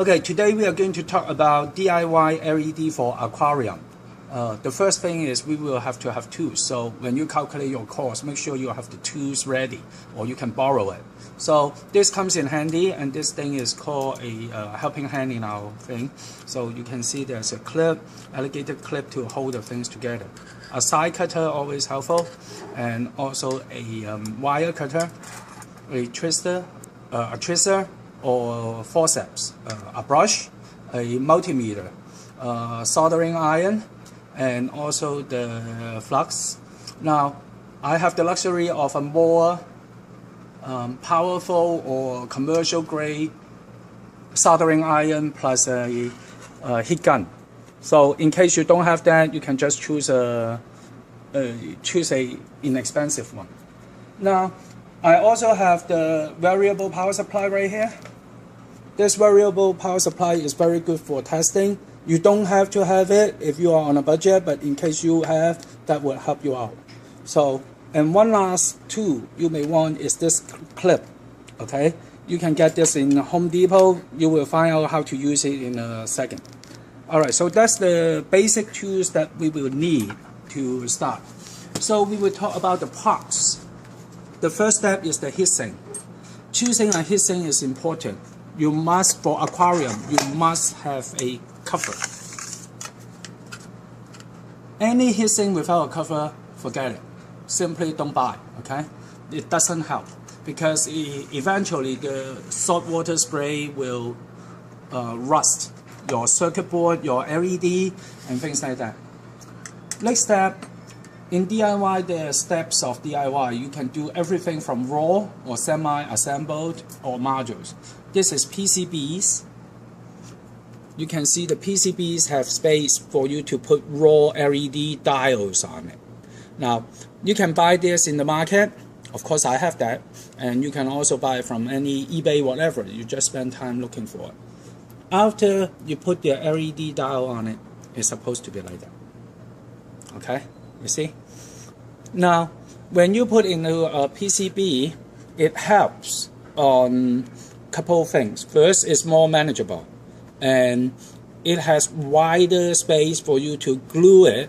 Okay, today we are going to talk about DIY LED for aquarium. The first thing is we will have to have tools. So when you calculate your cost, make sure you have the tools ready or you can borrow it. So this comes in handy, and this thing is called a helping hand in our thing. So you can see there's a clip, alligator clip to hold the things together. A side cutter always helpful, and also a wire cutter, a twister, or forceps, a brush, a multimeter, soldering iron, and also the flux. Now, I have the luxury of a more powerful or commercial grade soldering iron plus a heat gun. So in case you don't have that, you can just choose a inexpensive one. Now, I also have the variable power supply right here. This variable power supply is very good for testing. You don't have to have it if you are on a budget, but in case you have, that will help you out. So, and one last tool you may want is this clip, okay? You can get this in Home Depot. You will find out how to use it in a second. Alright, so that's the basic tools that we will need to start. So we will talk about the parts. The first step is the heatsink. Choosing a heatsink is important. You must, for aquarium, you must have a cover. Any heatsink without a cover, forget it. Simply don't buy, okay? It doesn't help because eventually the saltwater spray will rust your circuit board, your LED, and things like that. Next step, in DIY, there are steps of DIY. You can do everything from raw or semi-assembled or modules. This is PCBs. You can see the PCBs have space for you to put raw LED diodes on it. Now, you can buy this in the market. Of course, I have that. And you can also buy it from any eBay, whatever. You just spend time looking for it. After you put the LED diode on it, it's supposed to be like that. Okay? You see? Now, when you put into a PCB, it helps on a couple of things. First, it's more manageable, and it has wider space for you to glue it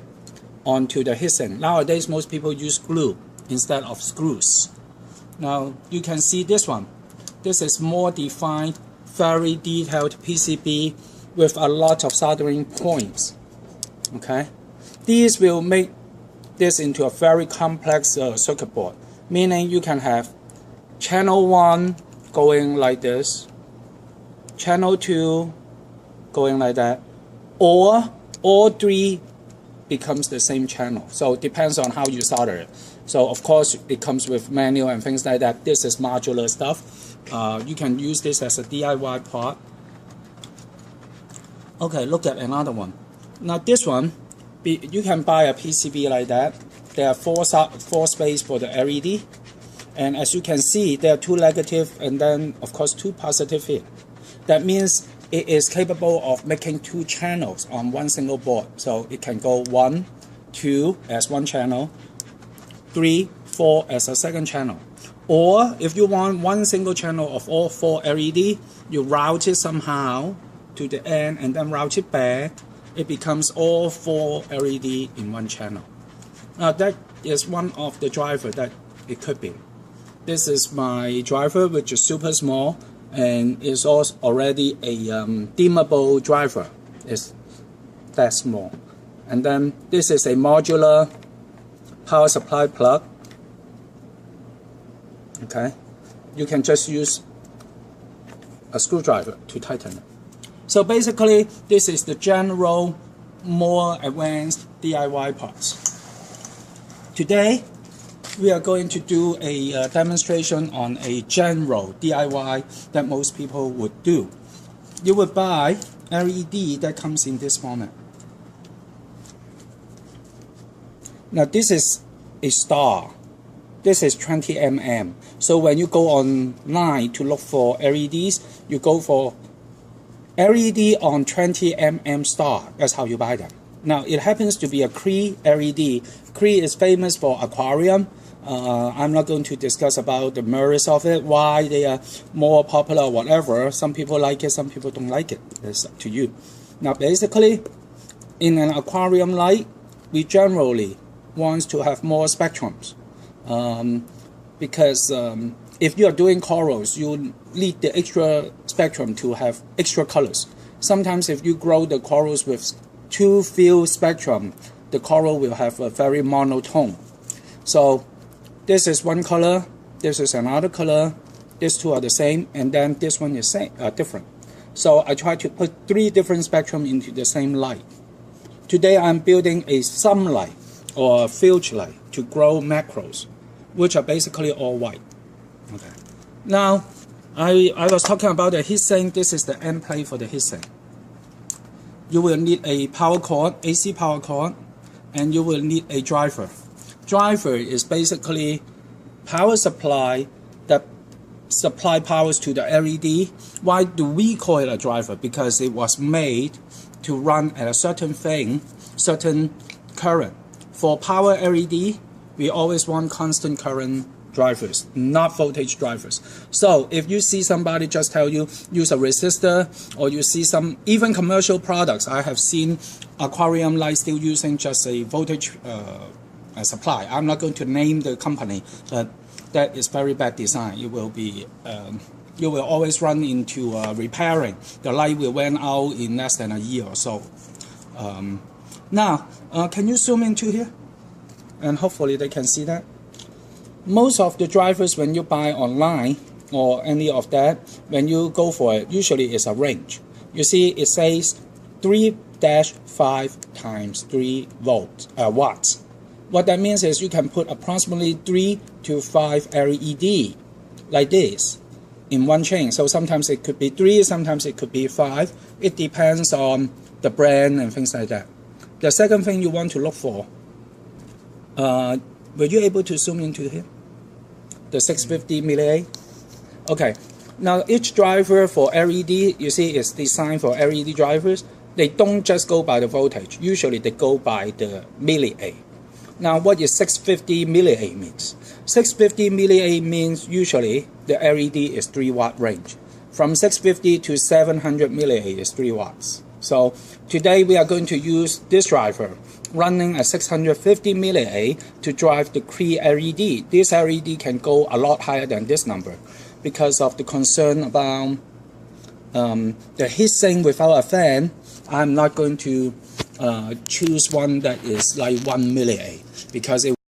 onto the heatsink. Nowadays, most people use glue instead of screws. Now, you can see this one. This is more defined, very detailed PCB with a lot of soldering points. Okay? These will make this into a very complex circuit board, meaning you can have channel 1 going like this, channel 2 going like that, or all 3 becomes the same channel. So it depends on how you solder it. So of course it comes with manual and things like that. This is modular stuff. You can use this as a DIY part. Okay, look at another one. Now this one, you can buy a PCB like that. There are four space for the LED, and as you can see, there are 2 negative and then of course 2 positive here. That means it is capable of making 2 channels on one single board. So it can go 1, 2 as one channel, 3, 4 as a second channel. Or if you want one single channel of all 4 LED, you route it somehow to the end and then route it back. It becomes all 4 LED in one channel. Now that is one of the driver that it could be. This is my driver, which is super small, and is also already a dimmable driver. It's that small. And then this is a modular power supply plug. Okay, you can just use a screwdriver to tighten it. So basically, this is the general, more advanced DIY parts. Today, we are going to do a demonstration on a general DIY that most people would do. You would buy LED that comes in this format. Now this is a star. This is 20 mm. So when you go online to look for LEDs, you go for LED on 20 mm star. That's how you buy them. Now it happens to be a Cree LED. Cree is famous for aquarium, I'm not going to discuss about the merits of it, why they are more popular or whatever. Some people like it, some people don't like it. It's up to you. Now basically, in an aquarium light, we generally want to have more spectrums. Because if you are doing corals, you need the extra spectrum to have extra colors. Sometimes if you grow the corals with too few spectrum, the coral will have a very monotone. So this is one color, this is another color, these two are the same, and then this one is different. So I try to put 3 different spectrum into the same light. Today I'm building a sunlight or a filge light to grow macros, which are basically all white. Okay. Now, I was talking about the heatsink. This is the end plate for the heatsink. You will need a power cord, AC power cord, and you will need a driver. Driver is basically power supply that supply powers to the LED. Why do we call it a driver? Because it was made to run at a certain current. For power LED, we always want constant current drivers, not voltage drivers. So if you see somebody just tell you use a resistor, or you see some even commercial products, I have seen aquarium light still using just a voltage supply. I'm not going to name the company, but that is very bad design. It will be you will always run into repairing. The light will run out in less than a year or so. Now, can you zoom into here? And hopefully they can see that. Most of the drivers when you buy online or any of that, when you go for it, usually it's a range. You see it says 3-5 times 3 watts. What that means is you can put approximately 3 to 5 LED like this in one chain. So sometimes it could be 3, sometimes it could be 5. It depends on the brand and things like that. The second thing you want to look for, were you able to zoom into here? The 650 milliA? Okay. Now each driver for LED, you see, is designed for LED drivers. They don't just go by the voltage. Usually they go by the milliA. Now what is 650 milliA means? 650 milliA means usually the LED is 3 watt range. From 650 to 700 milliA is 3 watts. So today we are going to use this driver running at 650 milliA to drive the Cree LED. This LED can go a lot higher than this number because of the concern about the heatsink without a fan. I'm not going to choose one that is like 1 milliA because it